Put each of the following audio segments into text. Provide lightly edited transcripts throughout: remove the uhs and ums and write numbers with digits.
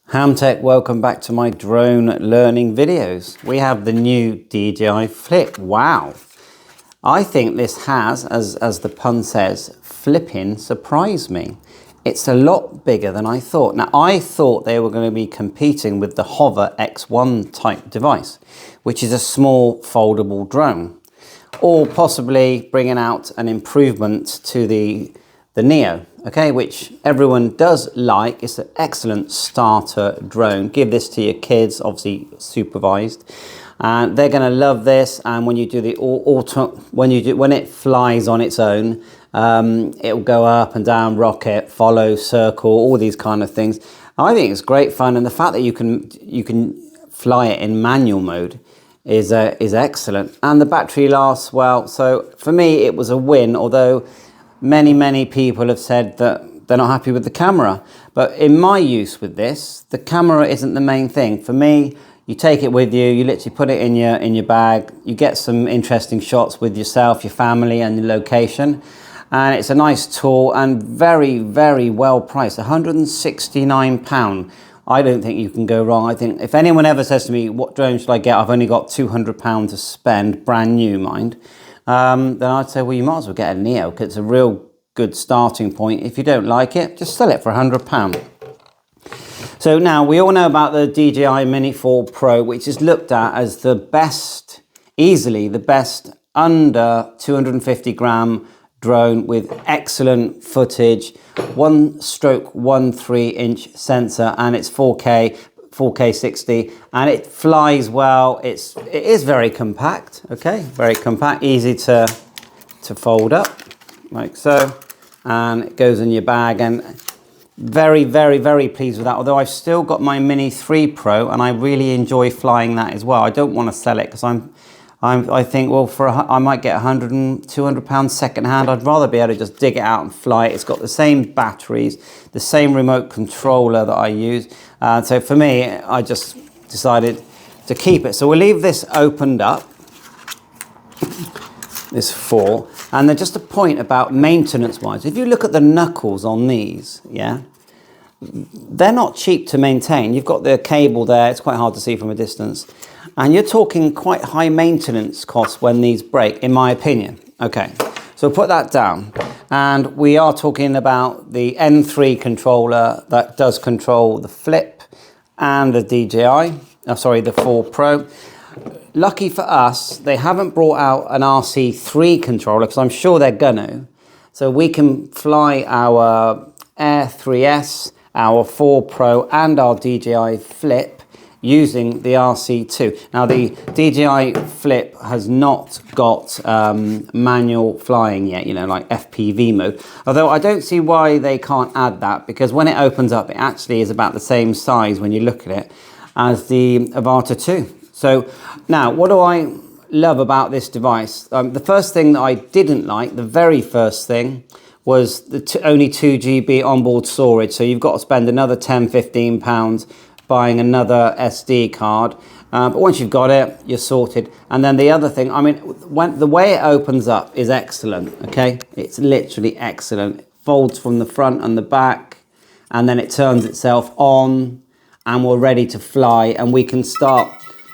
Hamtech, welcome back to my drone learning videos. We have the new DJI Flip. Wow. I think this has, as the pun says, flipping surprised me. It's a lot bigger than I thought. Now, I thought they were going to be competing with the Hover X1 type device, which is a small foldable drone, or possibly bringing out an improvement to the Neo, okay, which everyone does like. It's an excellent starter drone. Give this to your kids, obviously supervised, and they're going to love this. And when you do the when it flies on its own, it will go up and down, rocket, follow, circle, all these kind of things. I think it's great fun, and the fact that you can fly it in manual mode is excellent, and the battery lasts well. So for me, it was a win, although many people have said that they're not happy with the camera. But in my use with this, the camera isn't the main thing. For me, you take it with you, you literally put it in your bag, you get some interesting shots with yourself, your family and your location. And it's a nice tool and very well priced, £169. I don't think you can go wrong. I think if anyone ever says to me, what drone should I get? I've only got £200 to spend, brand new, mind. Then I'd say, well, you might as well get a Neo, because it's a real good starting point. If you don't like it, just sell it for £100. So now we all know about the DJI Mini 4 Pro, which is looked at as the best, easily the best under 250 gram drone with excellent footage, 1/13" sensor, and it's 4K 60, and it flies well. It is very compact, okay, very compact, easy to fold up like so, and it goes in your bag. And very pleased with that, although I've still got my Mini 3 Pro and I really enjoy flying that as well. I don't want to sell it because I think, well, I might get £200 second hand. I'd rather be able to just dig it out and fly it. It's got the same batteries, the same remote controller that I use. So for me, I just decided to keep it. So we'll leave this opened up, this 4. And then just a point about maintenance wise. If you look at the knuckles on these, yeah, they're not cheap to maintain. You've got the cable there. It's quite hard to see from a distance. And you're talking quite high maintenance costs when these break, in my opinion. Okay, so put that down. And we are talking about the N3 controller that does control the Flip and the DJI, the 4 Pro. Lucky for us, they haven't brought out an RC3 controller, because I'm sure they're gonna. So we can fly our Air 3S, our 4 Pro and our DJI Flip using the RC2. Now the DJI Flip has not got manual flying yet, you know, like FPV mode. Although I don't see why they can't add that, because when it opens up, it actually is about the same size when you look at it as the Avata 2. So now, what do I love about this device? The first thing that I didn't like, the very first thing, was the only 2 GB onboard storage. So you've got to spend another £10–15 buying another SD card. But once you've got it, you're sorted. And then the other thing, I mean, the way it opens up is excellent, okay? It's literally excellent. It folds from the front and the back, and then it turns itself on, and we're ready to fly. And we can start,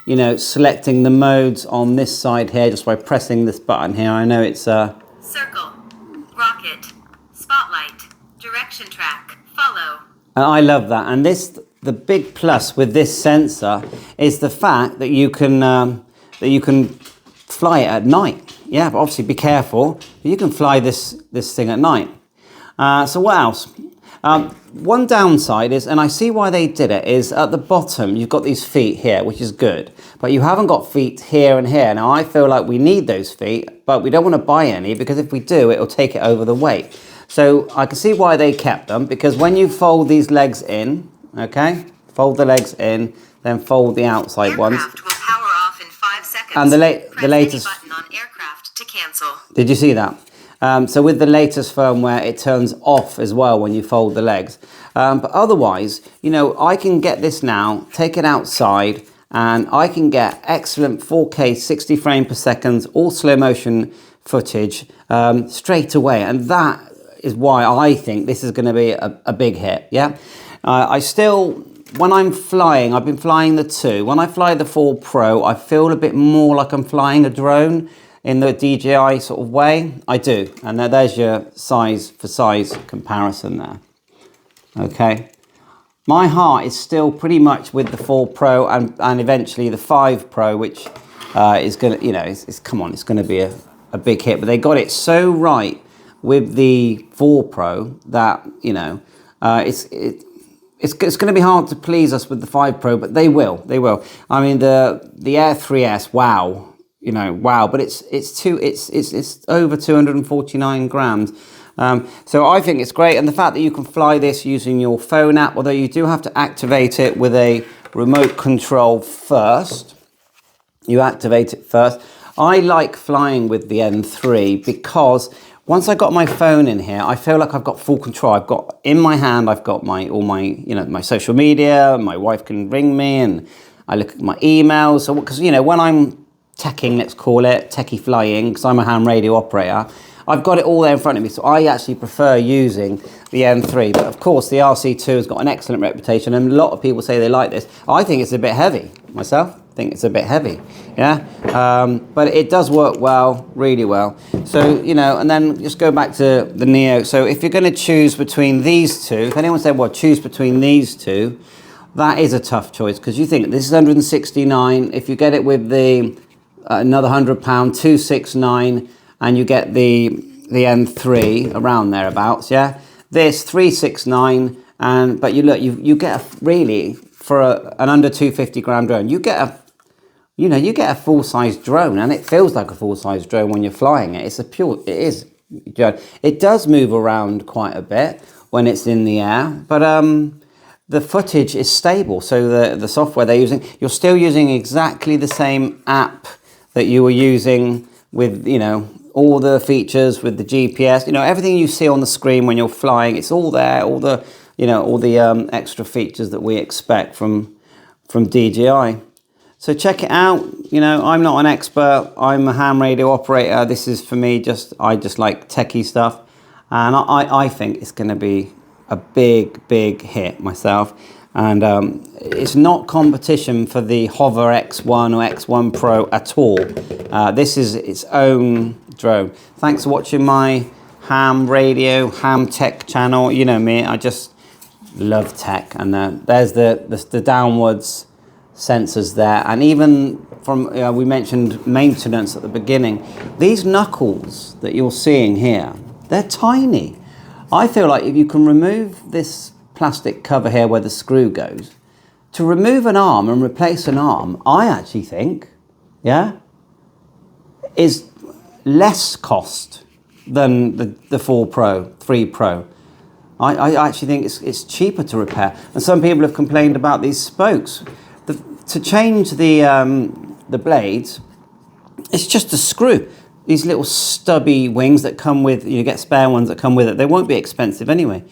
you know, selecting the modes on this side here just by pressing this button here. I know it's circle, rocket, spotlight, direction track, follow. And I love that. And the big plus with this sensor is the fact that you can fly it at night. Yeah, but obviously be careful. But you can fly this thing at night. So what else? One downside is, and I see why they did it, is at the bottom you've got these feet here, which is good, but you haven't got feet here and here. Now I feel like we need those feet, but we don't want to buy any, because if we do, it'll take it over the weight. So I can see why they kept them, because when you fold these legs in, okay, fold the legs in, then fold the outside ones. Aircraft will power off in 5 seconds. And the latest button on aircraft to cancel. Did you see that? So with the latest firmware, it turns off as well when you fold the legs. But otherwise, you know, I can get this now, take it outside, and I can get excellent 4K 60 frames per second, all slow motion footage straight away. And that is why I think this is going to be a big hit. Yeah, I still when I'm flying, I've been flying the 2. When I fly the 4 Pro, I feel a bit more like I'm flying a drone in the DJI sort of way. I do. And there's your size for size comparison there. Okay. My heart is still pretty much with the 4 Pro and eventually the 5 Pro, which is going to, you know, it's come on, it's going to be a big hit. But they got it so right with the 4 Pro that, you know, it's going to be hard to please us with the 5 Pro, but they will. I mean, the Air 3S, wow, you know, wow. But it's over 249 grams. So I think it's great, and the fact that you can fly this using your phone app, although you do have to activate it with a remote control first. You activate it first. I like flying with the N3 because once I got my phone in here, I feel like I've got full control. I've got in my hand, I've got all my, you know, my social media. My wife can ring me, and I look at my emails. So, because you know, when I'm teching, let's call it techie flying, because I'm a ham radio operator, I've got it all there in front of me. So I actually prefer using the N3. But of course, the RC2 has got an excellent reputation, and a lot of people say they like this. I think it's a bit heavy myself. I think it's a bit heavy, yeah, but it does work well, really well. So, you know, and then just go back to the Neo. So if you're going to choose between these two, if anyone said, well, choose between these two, that is a tough choice, because you think this is 169. If you get it with the another £100, 269, and you get the N3 around thereabouts, yeah. This 369, but you get really for an under 250 gram drone, you get a full-size drone, and it feels like a full-size drone when you're flying it. It does move around quite a bit when it's in the air, but the footage is stable. So the software they're using, you're still using exactly the same app that you were using with, you know, all the features with the GPS, you know, everything you see on the screen when you're flying, it's all there, all the extra features that we expect from DJI. So check it out. You know, I'm not an expert. I'm a ham radio operator. This is for me, I just like techie stuff. And I think it's going to be a big hit myself. And it's not competition for the Hover X1 or X1 Pro at all. This is its own drone. Thanks for watching my ham radio, ham tech channel. You know me, I just love tech. And there's the downwards sensors there. And even from, we mentioned maintenance at the beginning. These knuckles that you're seeing here, they're tiny. I feel like if you can remove this plastic cover here where the screw goes, to remove an arm and replace an arm, I actually think, yeah, is less cost than the 4 Pro, 3 Pro. I actually think it's cheaper to repair. And some people have complained about these spokes. To change the blades, it's just a screw. These little stubby wings that come with, you get spare ones that come with it, they won't be expensive anyway.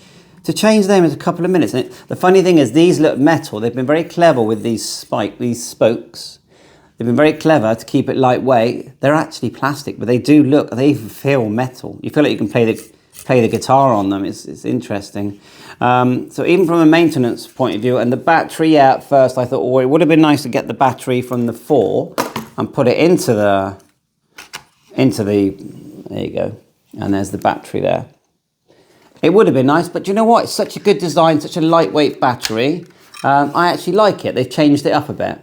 To change them is a couple of minutes. And the funny thing is, these look metal. They've been very clever with these spokes. They've been very clever to keep it lightweight. They're actually plastic, but they even feel metal. You feel like you can play the guitar on them. It's interesting. So even from a maintenance point of view, and the battery, yeah, at first I thought, oh, it would have been nice to get the battery from the 4 and put it into the, there you go. And there's the battery there. It would have been nice, but you know what? It's such a good design, such a lightweight battery. I actually like it. They've changed it up a bit.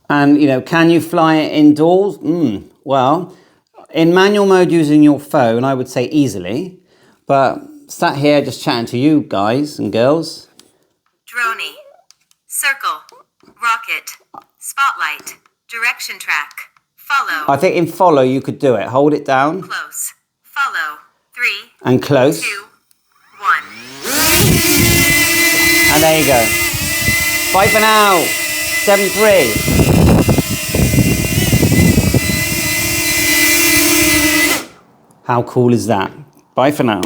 And, you know, can you fly it indoors? Well, in manual mode using your phone, I would say easily. But sat here just chatting to you guys and girls. Droney. Circle. Rocket. Spotlight. Direction track. Follow. I think in follow you could do it. Hold it down. Close. Follow. 3. And close. 2. 1. And there you go. Bye for now. 7-3. How cool is that? Bye for now.